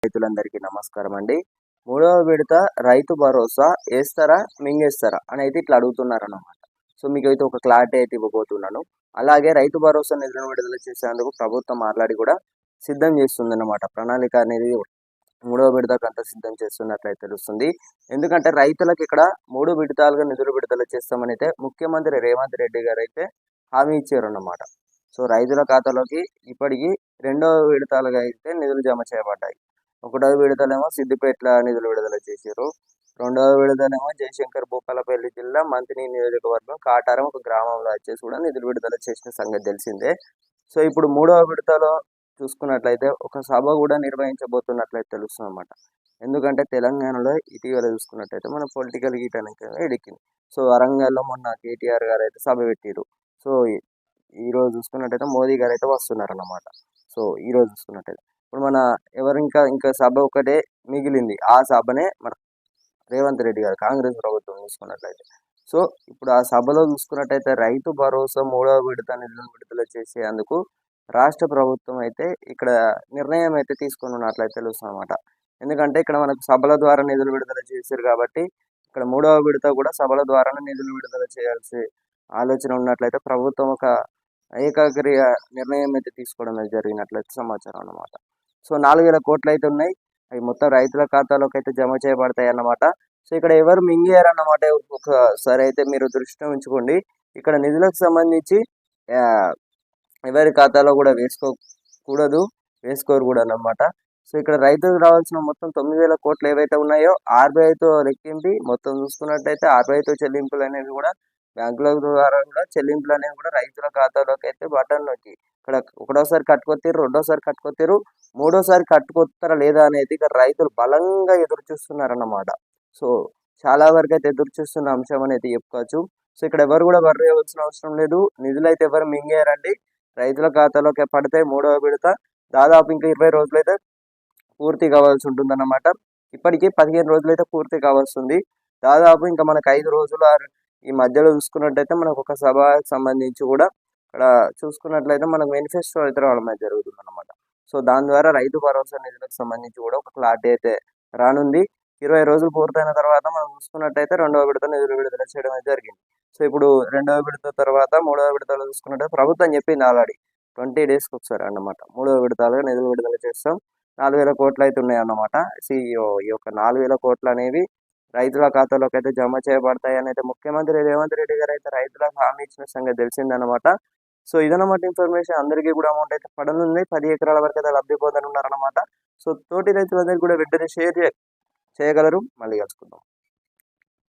రైతులందరికీ నమస్కారం అండి. మూడవ విడత రైతు భరోసా ఏస్తారా? మింగేస్తారా? అని అయితే ఇట్లా అడుగుతున్నారన్నమాట. సో మీకైతే ఒక క్లారిటీ అయితే ఇవ్వబోతున్నాను. అలాగే రైతు భరోసా నిధులను విడుదల చేసేందుకు ప్రభుత్వం మాట్లాడి కూడా సిద్ధం చేస్తుందన్నమాట. ప్రణాళిక అనేది మూడవ విడతకంతా సిద్ధం చేస్తున్నట్లయితే తెలుస్తుంది. ఎందుకంటే రైతులకు ఇక్కడ 3 విడతలుగా నిధులు విడుదల చేస్తామని అయితే ముఖ్యమంత్రి రేవంత్ రెడ్డి గారు అయితే హామీ ఇచ్చారన్నమాట. సో రైతుల ఖాతాలోకి ఇప్పటికి రెండవ విడతలుగా అయితే నిధులు జమ చేయబడ్డాయి. ఒకటవ విడతలేమో సిద్దిపేటలో నిధులు విడుదల చేశారు. రెండవ విడతలేమో జయశంకర్ భూపాలపల్లి జిల్లా మంత్రి నియోజకవర్గం కాటారం ఒక గ్రామంలో వచ్చేసి కూడా నిధులు విడుదల చేసిన సంగతి తెలిసిందే. సో ఇప్పుడు మూడవ విడతలో చూసుకున్నట్లయితే ఒక సభ కూడా నిర్వహించబోతున్నట్లయితే తెలుస్తుంది అన్నమాట. ఎందుకంటే తెలంగాణలో ఇటీవల చూసుకున్నట్లయితే మన పొలిటికల్ హీట్ అనేది ఎడికింది. సో వరంగల్లో మొన్న కేటీఆర్ గారు అయితే సభ పెట్టారు. సో ఈ రోజు చూసుకున్నట్టయితే మోదీ గారు అయితే వస్తున్నారన్నమాట. సో ఈ రోజు చూసుకున్నట్టయితే ఇప్పుడు మన ఎవరు ఇంకా సభ ఒకటే మిగిలింది. ఆ సభనే మన రేవంత్ రెడ్డి గారు కాంగ్రెస్ ప్రభుత్వం చూసుకున్నట్లయితే. సో ఇప్పుడు ఆ సభలో చూసుకున్నట్టయితే రైతు భరోసా మూడవ విడత నిధులను విడుదల చేసేందుకు రాష్ట్ర ప్రభుత్వం అయితే ఇక్కడ నిర్ణయం అయితే తీసుకొని ఉన్నట్లయితే తెలుస్తుంది అనమాట. ఎందుకంటే ఇక్కడ మనకు సభల ద్వారా నిధులు విడుదల చేశారు కాబట్టి ఇక్కడ మూడవ విడత కూడా సభల ద్వారానే నిధులు విడుదల చేయాల్సి ఆలోచన ఉన్నట్లయితే ప్రభుత్వం ఒక ఏకాగ్రీయ నిర్ణయం అయితే తీసుకోవడం అయితే జరిగినట్లయితే సమాచారం అన్నమాట. సో 4,000 కోట్లు అయితే ఉన్నాయి. అవి మొత్తం రైతుల ఖాతాలోకి అయితే జమ చేయబడతాయి అన్నమాట. సో ఇక్కడ ఎవరు మింగేయారన్నమాట. ఒకసారి అయితే మీరు దృష్టిలో ఉంచుకోండి. ఇక్కడ నిధులకు సంబంధించి ఎవరి ఖాతాలో కూడా వేసుకోరు కూడా అన్నమాట. సో ఇక్కడ రైతులకు రావాల్సిన మొత్తం 9,000 కోట్లు ఏవైతే ఉన్నాయో ఆర్బీఐతో లెక్కింపి మొత్తం చూసుకున్నట్టయితే ఆర్బీఐతో చెల్లింపులు అనేవి కూడా బ్యాంకుల ద్వారా కూడా చెల్లింపులు అనేవి కూడా రైతుల ఖాతాలోకి అయితే బటన్ నొక్కి ఇక్కడ ఒకటోసారి కట్టుకొత్తారు, రెండోసారి కట్టుకొత్తారు, మూడోసారి కట్టుకొస్తారా లేదా అనేది ఇక్కడ రైతులు బలంగా ఎదురు చూస్తున్నారన్నమాట. సో చాలా వరకు అయితే ఎదురు చూస్తున్న అంశం అనేది చెప్పుకోవచ్చు. సో ఇక్కడ ఎవరు కూడా వర్రీ అవ్వాల్సిన అవసరం లేదు. నిధులు అయితే ఎవరు మింగేయారండి. రైతుల ఖాతాలోకి పడితే మూడవ విడత దాదాపు ఇంకా 20 రోజులైతే పూర్తి కావాల్సి ఉంటుందన్నమాట. ఇప్పటికీ 15 రోజులైతే పూర్తి కావాల్సింది. దాదాపు ఇంకా మనకు 5 రోజులు ఈ మధ్యలో చూసుకున్నట్టయితే మనకు ఒక సభకు సంబంధించి కూడా ఇక్కడ చూసుకున్నట్లయితే మనకు మేనిఫెస్టో అయితే రావడం అయితే జరుగుతుంది అనమాట. సో దాని ద్వారా రైతు భరోసా నిధులకు సంబంధించి కూడా ఒక క్లారిటీ అయితే రానుంది. 20 రోజులు పూర్తయిన తర్వాత మనం చూసుకున్నట్టయితే రెండవ విడత నిధులు విడుదల చేయడం అయితే జరిగింది. సో ఇప్పుడు రెండవ విడత తర్వాత మూడవ విడతలో చూసుకున్నట్టు ప్రభుత్వం చెప్పింది ఆల్రెడీ 20 డేస్కి ఒకసారి అన్నమాట. మూడవ విడతలుగా నిధులు విడుదల చేస్తాం. 4,000 కోట్లు అయితే ఉన్నాయి అన్నమాట. ఈ యొక్క 4,000 కోట్లు అనేవి రైతుల ఖాతాలోకి అయితే జమ చేయబడతాయి అని అయితే ముఖ్యమంత్రి రేవంత్ రెడ్డి గారు అయితే రైతులకు హామీ ఇచ్చిన సంగతి తెలిసిందనమాట. సో ఇదన్నమాట ఇన్ఫర్మేషన్. అందరికీ కూడా అమౌంట్ అయితే పడనుంది. 10 ఎకరాల వరకు అయితే లబ్ధి పొందనున్నారన్నమాట. సో తోటి రైతులందరికీ కూడా వెంటనే షేర్ చేయగలరు. మళ్ళీ కలుసుకుందాం.